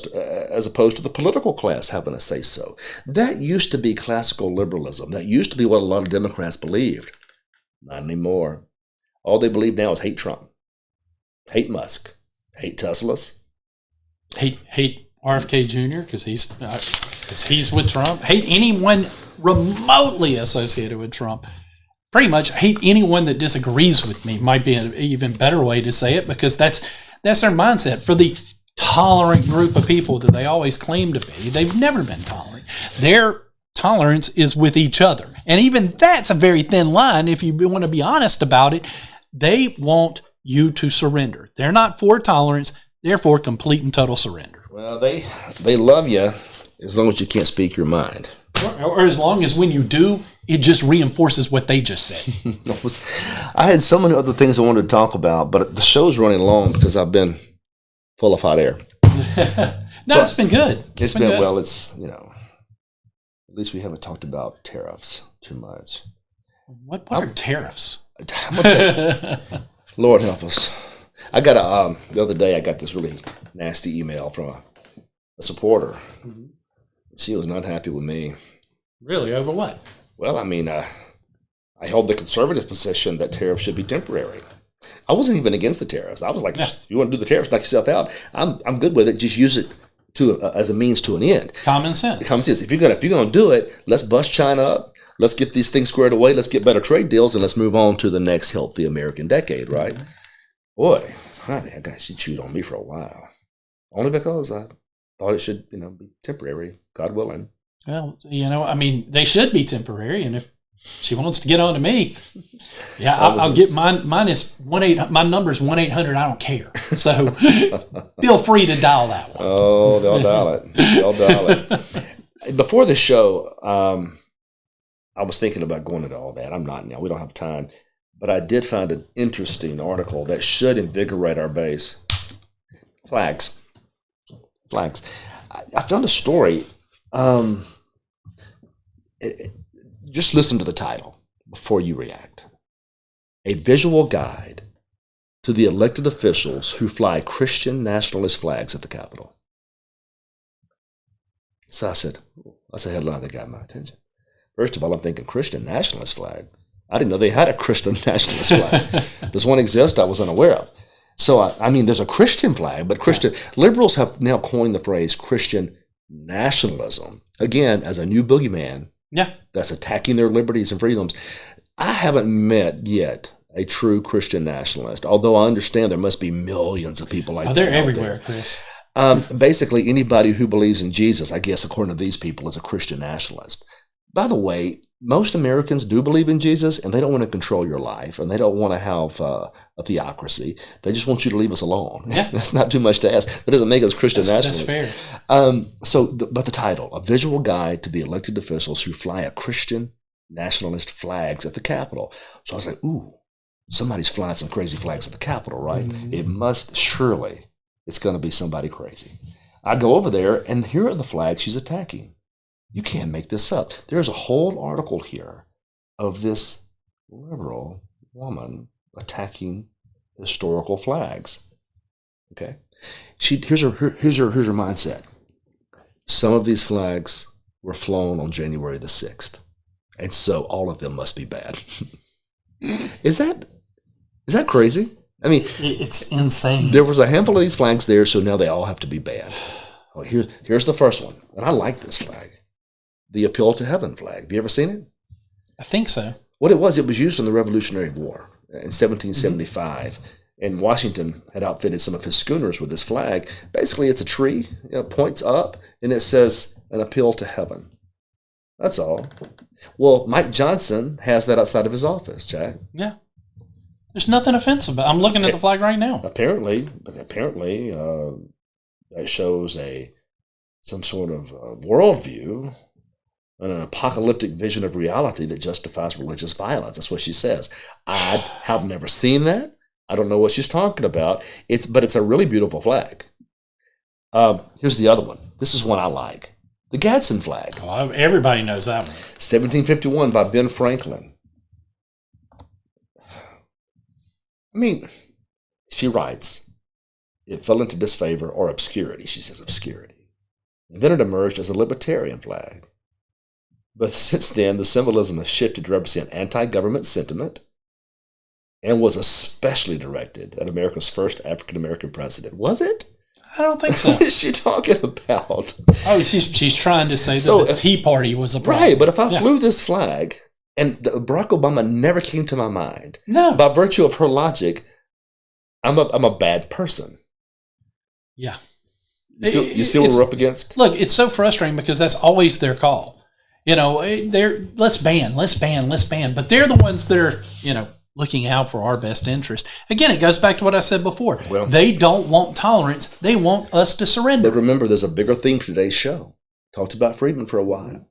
as opposed to the political class having a say-so. That used to be classical liberalism. That used to be what a lot of Democrats believed. Not anymore. All they believe now is hate Trump, hate Musk, hate Teslas. Hate RFK Jr. because he's with Trump. Hate anyone remotely associated with Trump. Pretty much hate anyone that disagrees with me might be an even better way to say it, because that's their mindset. For the tolerant group of people that they always claim to be, they've never been tolerant. Their tolerance is with each other. And even that's a very thin line if you want to be honest about it. They want you to surrender. They're not for tolerance. They're for complete and total surrender. Well, they love you as long as you can't speak your mind. Or as long as when you do, it just reinforces what they just said. I had so many other things I wanted to talk about, but the show's running long because I've been full of hot air. It's been good. It's been good. Well, it's, at least we haven't talked about tariffs too much. What are tariffs? Lord help us. I got the other day I got this really nasty email from a supporter. Mm-hmm. She was not happy with me. Really? Over what? Well, I held the conservative position that tariffs should be temporary. I wasn't even against the tariffs. I was like, if you want to do the tariffs, knock yourself out. I'm good with it. Just use it as a means to an end. Common sense. If you're gonna do it, let's bust China up. Let's get these things squared away. Let's get better trade deals, and let's move on to the next healthy American decade. Right? Mm-hmm. Boy, honey, she chewed on me for a while, only because I thought it should, be temporary, God willing. Well, they should be temporary, and if she wants to get on to me, I'll get mine. My number's 1-800. I don't care. So feel free to dial that one. Oh, they'll dial it. They'll dial it. Before the show, I was thinking about going into all that. I'm not now. We don't have time. But I did find an interesting article that should invigorate our base. Flags. I found a story. Just listen to the title before you react. A visual guide to the elected officials who fly Christian nationalist flags at the Capitol. So I said, that's a headline that got my attention. First of all, I'm thinking Christian nationalist flag. I didn't know they had a Christian nationalist flag. Does one exist? I was unaware of. So, there's a Christian flag, but liberals have now coined the phrase Christian nationalism, again, as a new boogeyman that's attacking their liberties and freedoms. I haven't met yet a true Christian nationalist, although I understand there must be millions of people like that. They're everywhere, Chris. Basically, anybody who believes in Jesus, I guess, according to these people, is a Christian nationalist. By the way, most Americans do believe in Jesus, and they don't want to control your life, and they don't want to have a theocracy. They just want you to leave us alone. Yeah. That's not too much to ask. That doesn't make us Christian nationalists. That's fair. But the title, A Visual Guide to the Elected Officials Who Fly a Christian Nationalist Flags at the Capitol. So I was like, ooh, somebody's flying some crazy flags at the Capitol, right? Mm-hmm. It's going to be somebody crazy. I go over there, and here are the flags she's attacking. You can't make this up. There's a whole article here of this liberal woman attacking historical flags. Okay, here's her mindset. Some of these flags were flown on January the 6th, and so all of them must be bad. Is that crazy? It's insane. There was a handful of these flags there, so now they all have to be bad. Oh, here's the first one, and I like this flag. The Appeal to Heaven flag. Have you ever seen it? I think so. What it was used in the Revolutionary War in 1775. Mm-hmm. And Washington had outfitted some of his schooners with this flag. Basically, it's a tree, points up, and it says, an appeal to heaven. That's all. Well, Mike Johnson has that outside of his office, Jack. Yeah. There's nothing offensive about it. I'm looking at the flag right now. Apparently, that shows some sort of worldview an apocalyptic vision of reality that justifies religious violence. That's what she says. I have never seen that. I don't know what she's talking about. But it's a really beautiful flag. Here's the other one. This is one I like. The Gadsden flag. Oh, everybody knows that one. 1751 by Ben Franklin. I mean, she writes, it fell into disfavor or obscurity. She says obscurity. And then it emerged as a libertarian flag. But since then, the symbolism has shifted to represent anti-government sentiment and was especially directed at America's first African-American president. Was it? I don't think so. What is she talking about? Oh, she's trying to say that the Tea Party was a problem. Right, but if I flew this flag, and Barack Obama never came to my mind, no, by virtue of her logic, I'm a bad person. Yeah. You see what we're up against? Look, it's so frustrating because that's always their call. You know, let's ban. But they're the ones that are, looking out for our best interest. Again, it goes back to what I said before. Well, they don't want tolerance. They want us to surrender. But remember, there's a bigger theme for today's show. Talked about Friedman for a while.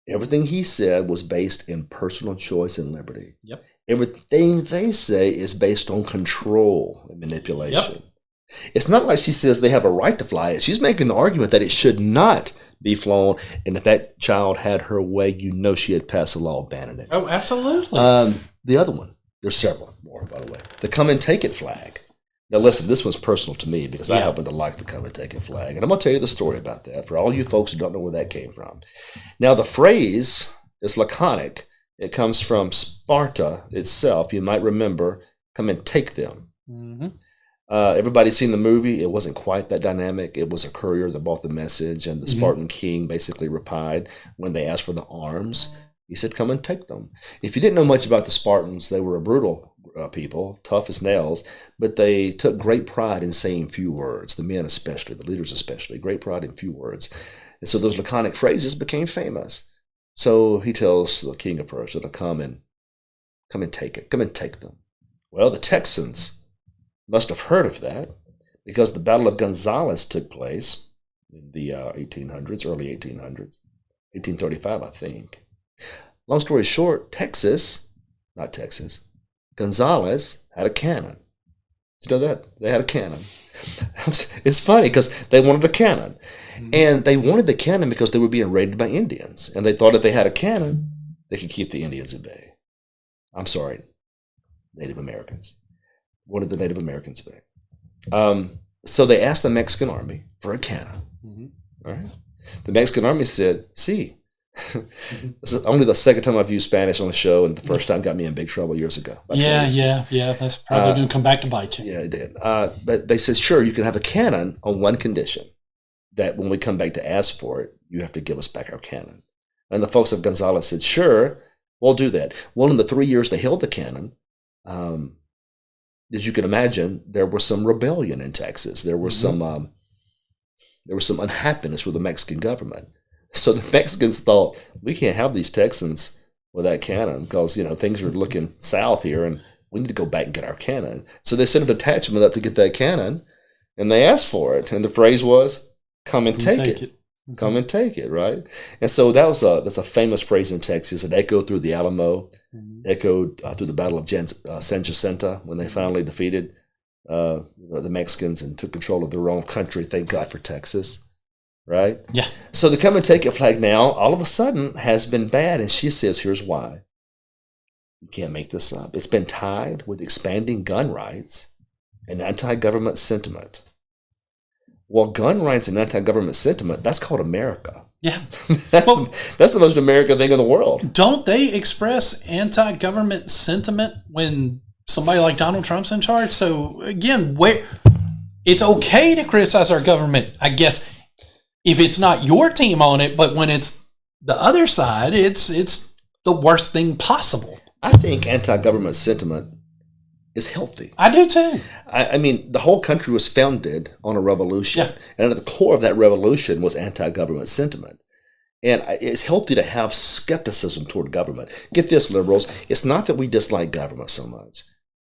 Everything he said was based in personal choice and liberty. Yep. Everything they say is based on control and manipulation. Yep. It's not like she says they have a right to fly it. She's making the argument that it should not be flown. And if that child had her way, she had passed a law banning it. Oh, absolutely. The other one. There's several more, by the way. The Come and Take It flag. Now, listen, this one's personal to me because I happen to like the Come and Take It flag. And I'm going to tell you the story about that for all you folks who don't know where that came from. Now, the phrase is laconic. It comes from Sparta itself. You might remember, come and take them. Mm-hmm. Everybody's seen the movie. It wasn't quite that dynamic. It was a courier that brought the message, and the Spartan king basically replied when they asked for the arms. He said, come and take them. If you didn't know much about the Spartans, they were a brutal people, tough as nails, but they took great pride in saying few words, the men especially, the leaders especially, great pride in few words. And so those laconic phrases became famous. So he tells the king of Persia to come and take it, come and take them. Well, the Texans must have heard of that because the Battle of Gonzales took place in the 1800s, early 1800s, 1835, I think. Long story short, Gonzales had a cannon. You know that? They had a cannon. It's funny because they wanted a cannon. And they wanted the cannon because they were being raided by Indians. And they thought if they had a cannon, they could keep the Indians at bay. I'm sorry, Native Americans. Wanted the Native Americans at bay. So they asked the Mexican army for a cannon. All right. The Mexican army said, this is only the second time I've used Spanish on the show, and the first time got me in big trouble years ago. Yeah. That's probably going to come back to bite you. Yeah, it did. But they said, sure, you can have a cannon on one condition, that when we come back to ask for it, you have to give us back our cannon. And the folks of Gonzales said, sure, we'll do that. Well, in the 3 years they held the cannon, as you can imagine, there was some rebellion in Texas. There was some unhappiness with the Mexican government. So the Mexicans thought, we can't have these Texans with that cannon because, things are looking south here and we need to go back and get our cannon. So they sent a detachment up to get that cannon and they asked for it. And the phrase was, come and take it. Come and take it, right? And so that's a famous phrase in Texas. It echoed through the Alamo, echoed through the Battle of San Jacinto when they finally defeated the Mexicans and took control of their own country. Thank God for Texas. Right? Yeah. So the come and take it flag now, all of a sudden, has been bad. And she says, here's why. You can't make this up. It's been tied with expanding gun rights and anti-government sentiment. Well, gun rights and anti-government sentiment, that's called America. Yeah. That's the most American thing in the world. Don't they express anti-government sentiment when somebody like Donald Trump's in charge? So, again, it's okay to criticize our government, I guess, if it's not your team on it, but when it's the other side, it's the worst thing possible. I think anti-government sentiment is healthy. I do too. I mean, the whole country was founded on a revolution. Yeah. And at the core of that revolution was anti-government sentiment. And it's healthy to have skepticism toward government. Get this, liberals. It's not that we dislike government so much.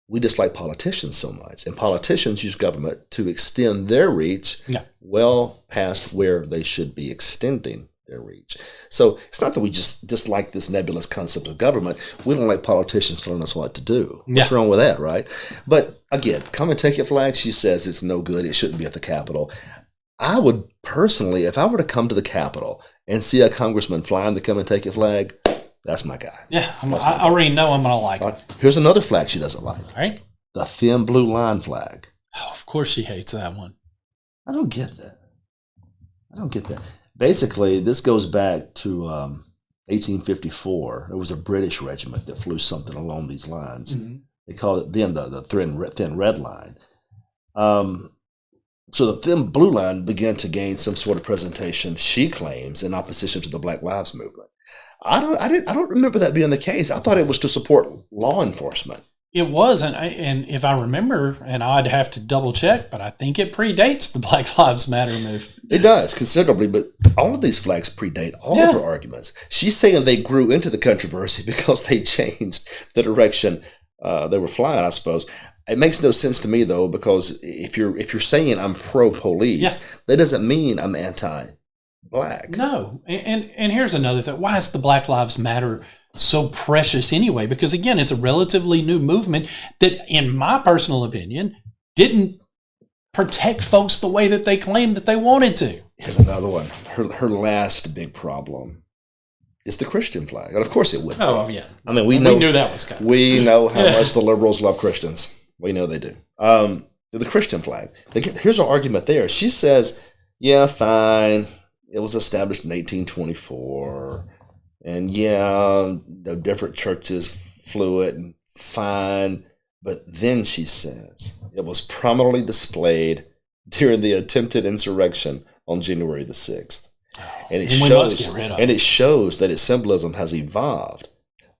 We dislike politicians so much. And politicians use government to extend their reach well past where they should be extending their reach. So it's not that we just dislike this nebulous concept of government. We don't like politicians telling us what to do. What's wrong with that, right? But again, come and take your flag. She says it's no good. It shouldn't be at the Capitol. I would personally, if I were to come to the Capitol and see a congressman flying the come and take your flag, that's my guy. Yeah, I already know I'm going to like it. Here's another flag she doesn't like. All right. The thin blue line flag. Oh, of course she hates that one. I don't get that. Basically, this goes back to 1854. There was a British regiment that flew something along these lines. Mm-hmm. They called it then the thin red line. So the thin blue line began to gain some sort of presentation, she claims, in opposition to the Black Lives Movement. I don't remember that being the case. I thought it was to support law enforcement. It was, and if I remember, and I'd have to double check, but I think it predates the Black Lives Matter movement. It does, considerably, but all of these flags predate all of her arguments. She's saying they grew into the controversy because they changed the direction they were flying, I suppose. It makes no sense to me, though, because if you're saying I'm pro-police, that doesn't mean I'm anti-black. No, and here's another thing. Why is the Black Lives Matter so precious anyway? Because again, it's a relatively new movement that, in my personal opinion, didn't protect folks the way that they claimed that they wanted to. Here's another one. Her last big problem is the Christian flag. And of course it would. Oh, yeah. I mean, we knew that was coming. We know how much the liberals love Christians. We know they do. The Christian flag. Here's her argument there. She says, yeah, fine. It was established in 1824. And different churches flew it, and fine. But then she says it was prominently displayed during the attempted insurrection on January the 6th. And it shows that its symbolism has evolved.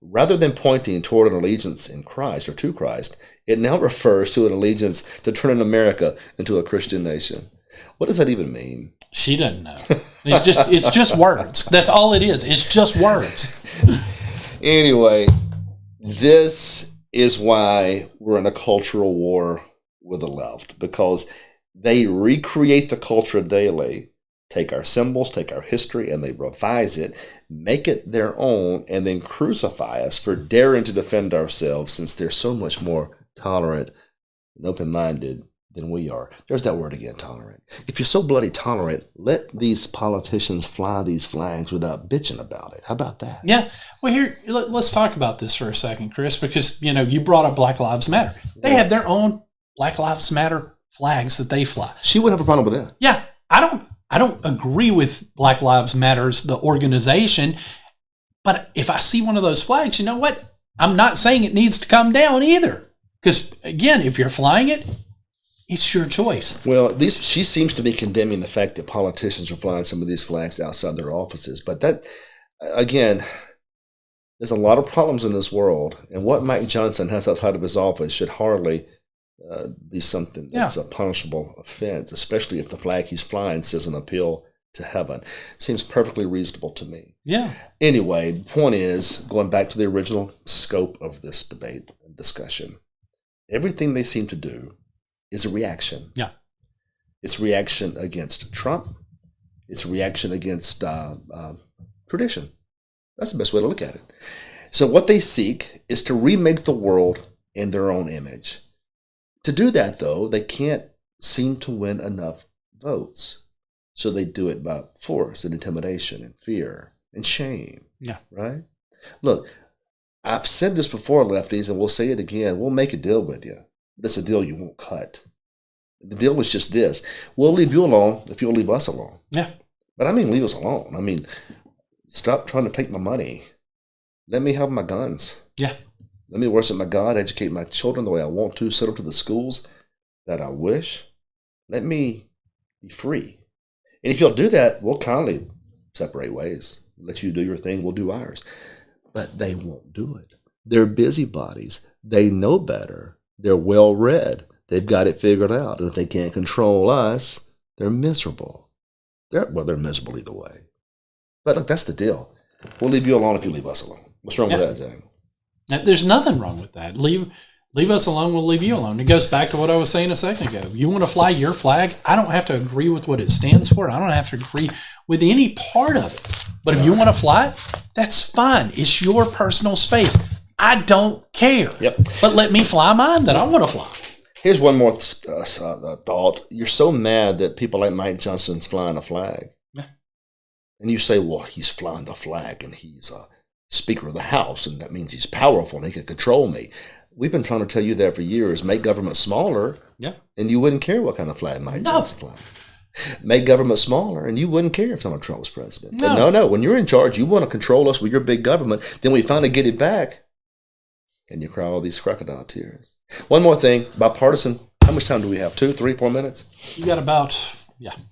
Rather than pointing toward an allegiance in Christ or to Christ, it now refers to an allegiance to turning America into a Christian nation. What does that even mean? She doesn't know. It's just words. That's all it is. It's just words. Anyway, this is why we're in a cultural war with the left, because they recreate the culture daily, take our symbols, take our history, and they revise it, make it their own, and then crucify us for daring to defend ourselves, since they're so much more tolerant and open-minded than we are. There's that word again, tolerant. If you're so bloody tolerant, let these politicians fly these flags without bitching about it. How about that? Yeah. Well, here, let's talk about this for a second, Chris, because, you brought up Black Lives Matter. They have their own Black Lives Matter flags that they fly. She wouldn't have a problem with that. Yeah. I don't agree with Black Lives Matters, the organization, but if I see one of those flags, you know what? I'm not saying it needs to come down either. Because, again, if you're flying it, it's your choice. Well, she seems to be condemning the fact that politicians are flying some of these flags outside their offices. But that, again, there's a lot of problems in this world. And what Mike Johnson has outside of his office should hardly be something that's a punishable offense, especially if the flag he's flying says an appeal to heaven. Seems perfectly reasonable to me. Yeah. Anyway, the point is, going back to the original scope of this debate and discussion, everything they seem to do is a reaction. Yeah. It's reaction against Trump. It's reaction against tradition. That's the best way to look at it. So what they seek is to remake the world in their own image. To do that, though, they can't seem to win enough votes. So they do it by force and intimidation and fear and shame. Yeah. Right? Look, I've said this before, lefties, and we'll say it again. We'll make a deal with you. But it's a deal you won't cut. The deal is just this. We'll leave you alone if you'll leave us alone. Yeah. But I mean, leave us alone. I mean, stop trying to take my money. Let me have my guns. Yeah. Let me worship my God, educate my children the way I want to, send them to the schools that I wish. Let me be free. And if you'll do that, we'll kindly separate ways. Let you do your thing, we'll do ours. But they won't do it. They're busybodies. They know better. They're well-read. They've got it figured out. And if they can't control us, they're miserable. They're miserable either way. But look, that's the deal. We'll leave you alone if you leave us alone. What's wrong with that, Jack? There's nothing wrong with that. Leave us alone, we'll leave you alone. It goes back to what I was saying a second ago. You want to fly your flag? I don't have to agree with what it stands for. I don't have to agree with any part of it. But if you want to fly it, that's fine. It's your personal space. I don't care. Yep. But let me fly mine that I want to fly. Here's one more thought. You're so mad that people like Mike Johnson's flying a flag. Yeah. And you say, well, he's flying the flag and he's Speaker of the House, and that means he's powerful and he can control me. We've been trying to tell you that for years. Make government smaller, and you wouldn't care what kind of flag Mike Johnson flies. Make government smaller, and you wouldn't care if Donald Trump was president. No. But no. When you're in charge, you want to control us with your big government. Then we finally get it back, and you cry all these crocodile tears. One more thing, bipartisan. How much time do we have? 2, 3, 4 minutes? You got about,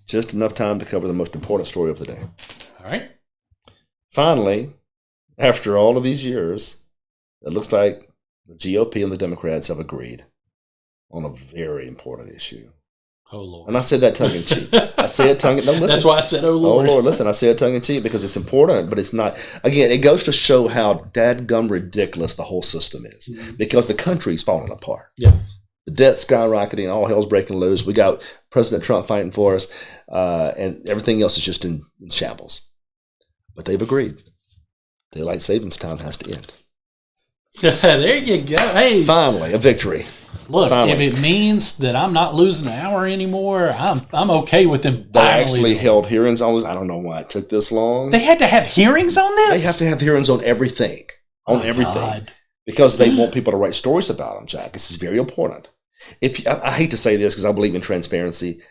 Just enough time to cover the most important story of the day. All right. Finally, after all of these years, it looks like the GOP and the Democrats have agreed on a very important issue. Oh, Lord. And I say that tongue-in-cheek. I say it tongue-in-cheek. No, listen. That's why I said, oh, Lord. Oh, Lord, listen. I say it tongue-in-cheek because it's important, but it's not. Again, it goes to show how dadgum ridiculous the whole system is because the country's falling apart. Yeah. The debt's skyrocketing. All hell's breaking loose. We got President Trump fighting for us, and everything else is just in shambles. But they've agreed. Daylight savings time has to end. There you go. Hey, Finally, a victory. look, finally. if it means that I'm not losing an hour anymore, I'm okay with them. They finally actually held hearings on this. I don't know why it took this long. They had to have hearings on this? They have to have hearings on everything. On everything. God. Because they want people to write stories about them, Jack. This is very important. I hate to say this because I believe in transparency.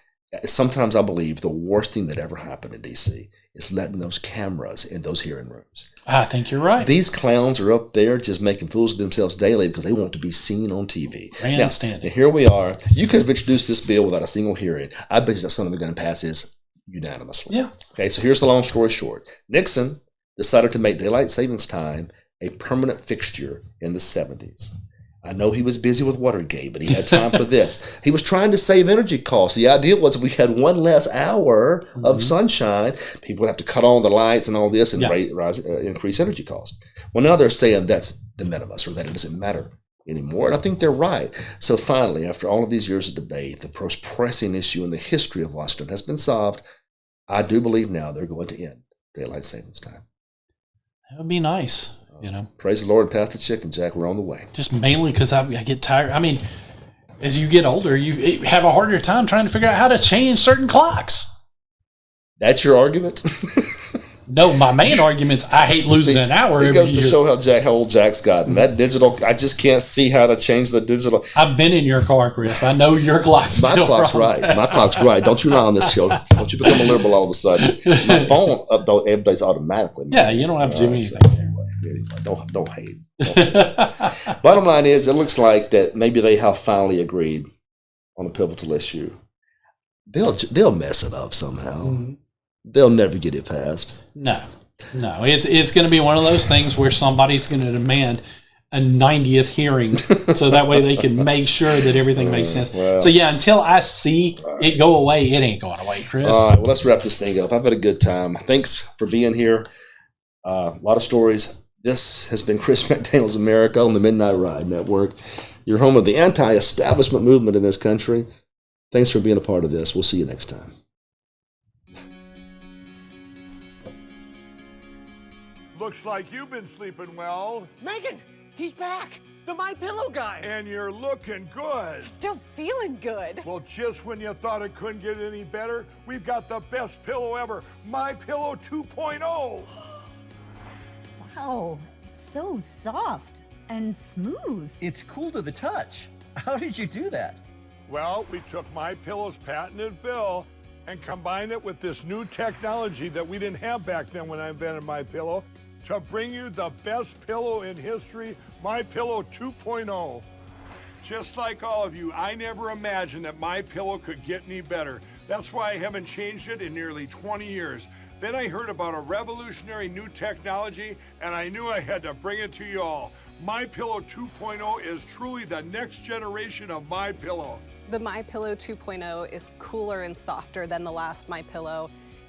Sometimes I believe the worst thing that ever happened in D.C. is letting those cameras in those hearing rooms. I think you're right. These clowns are up there just making fools of themselves daily because they want to be seen on TV. Grandstanding. Now, here we are. You could have introduced this bill without a single hearing. I bet you that something we're going to pass is unanimously. Yeah. Okay, so here's the long story short. Nixon decided to make daylight savings time a permanent fixture in the 70s. I know he was busy with Watergate, but he had time for this. He was trying to save energy costs. The idea was if we had one less hour of sunshine, people would have to cut on the lights and all this and increase energy costs. Well, now they're saying that's de minimis, or that it doesn't matter anymore. And I think they're right. So finally, after all of these years of debate, the most pressing issue in the history of Washington has been solved. I do believe now they're going to end daylight savings time. That would be nice. You know, praise the Lord and pass the chicken, Jack. We're on the way. Just mainly because I get tired. I mean, as you get older, you have a harder time trying to figure out how to change certain clocks. That's your argument? No, my main argument's I hate losing an hour. It goes to show how old Jack's gotten. That digital, I just can't see how to change the digital. I've been in your car, Chris. I know your clock's My clock's wrong. right. My clock's right. Don't you lie on this show. Don't you become a liberal all of a sudden. My phone updates automatically. Yeah, you don't have to do anything. Don't hate. Bottom line is, it looks like that maybe they have finally agreed on a pivotal issue. They'll mess it up somehow. Mm-hmm. They'll never get it passed. No. It's going to be one of those things where somebody's going to demand a 90th hearing so that way they can make sure that everything makes sense. Well, so, until I see it go away, it ain't going away, Chris. All right, well, let's wrap this thing up. I've had a good time. Thanks for being here. A lot of stories. This has been Chris McDaniel's America on the Midnight Ride Network. You're home of the anti-establishment movement in this country. Thanks for being a part of this. We'll see you next time. Looks like you've been sleeping well. Megan, he's back. The My Pillow guy. And you're looking good. Still feeling good. Well, just when you thought it couldn't get any better, we've got the best pillow ever, My Pillow 2.0. Wow, it's so soft and smooth. It's cool to the touch. How did you do that? Well, we took My Pillow's patented fill and combined it with this new technology that we didn't have back then when I invented My Pillow to bring you the best pillow in history, My Pillow 2.0. Just like all of you, I never imagined that My Pillow could get any better. That's why I haven't changed it in nearly 20 years. Then I heard about a revolutionary new technology, and I knew I had to bring it to you all. My Pillow 2.0 is truly the next generation of My Pillow. The My Pillow 2.0 is cooler and softer than the last My Pillow.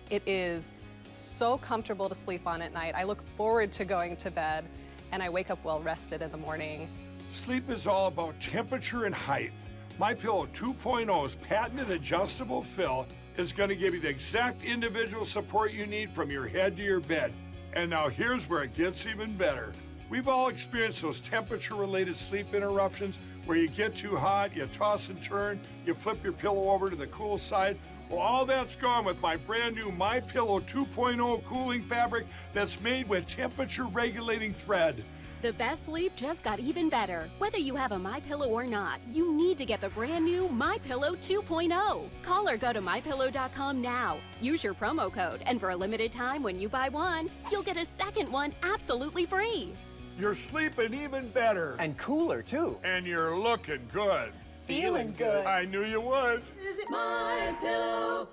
It is so comfortable to sleep on at night. I look forward to going to bed, and I wake up well rested in the morning. Sleep is all about temperature and height. My Pillow 2.0's patented adjustable fill is going to give you the exact individual support you need from your head to your bed. And now here's where it gets even better. We've all experienced those temperature-related sleep interruptions where you get too hot, you toss and turn, you flip your pillow over to the cool side. Well, all that's gone with my brand new MyPillow 2.0 cooling fabric that's made with temperature-regulating thread. The best sleep just got even better. Whether you have a MyPillow or not, you need to get the brand new MyPillow 2.0. Call or go to MyPillow.com now. Use your promo code, and for a limited time when you buy one, you'll get a second one absolutely free. You're sleeping even better. And cooler, too. And you're looking good. Feeling good. I knew you would. Visit MyPillow.com.